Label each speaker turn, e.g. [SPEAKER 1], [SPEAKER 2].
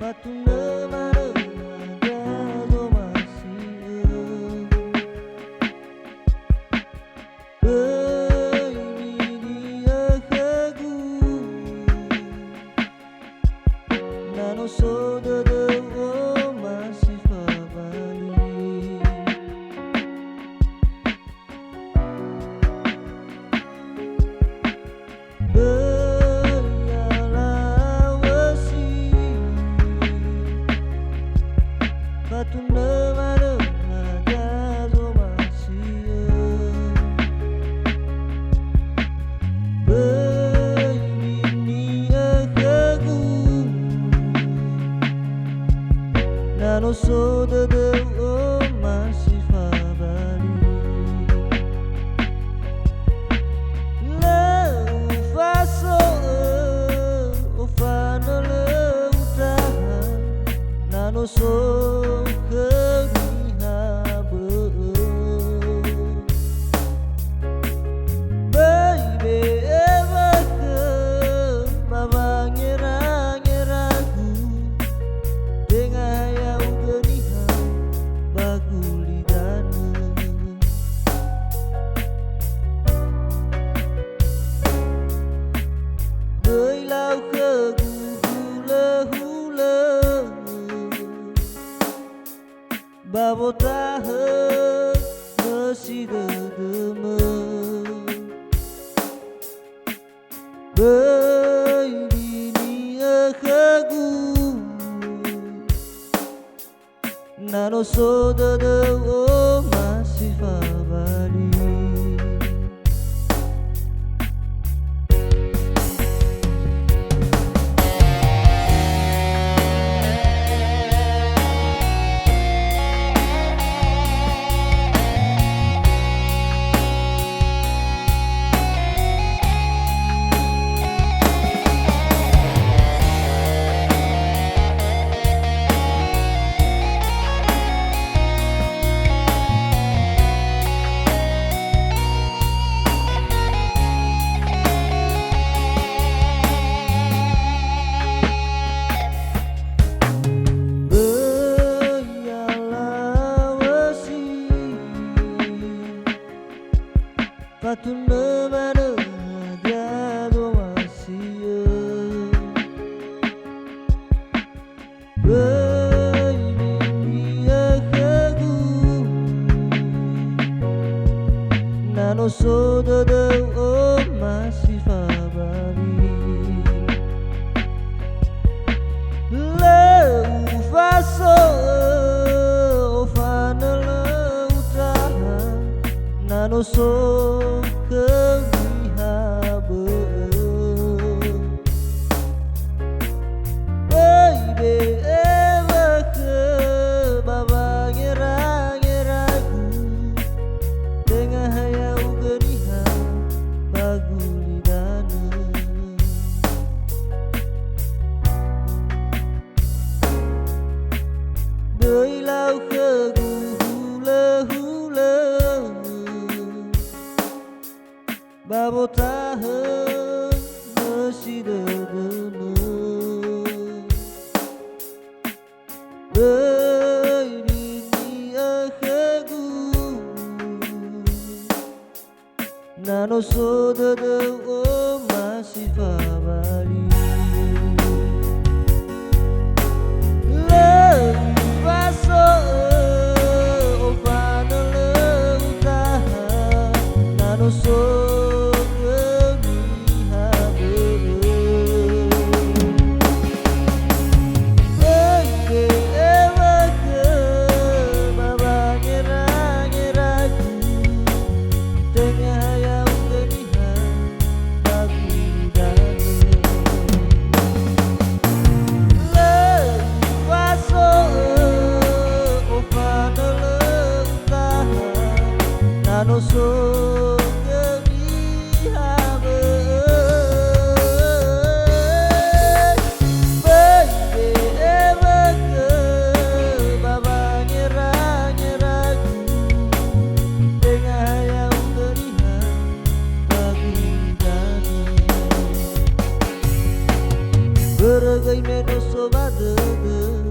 [SPEAKER 1] Fatuna marada zo masih baby dia kagu nano so de masih fabali Fatuna marada zo masih baby dia kagu nano so de masih fabali lau faso o fana lau taha nano so Babotaha masih dedeme baby dia kagu nano so de masih fabali Fatuna marada zo masih baby dia kagu nano so de masih fabali lau faso o fana lau taha nano so Babotaha masih dedeme baby dia kagu nano so de masih fabali lau faso o fana lau taha nano so no so Beragay meno sobadada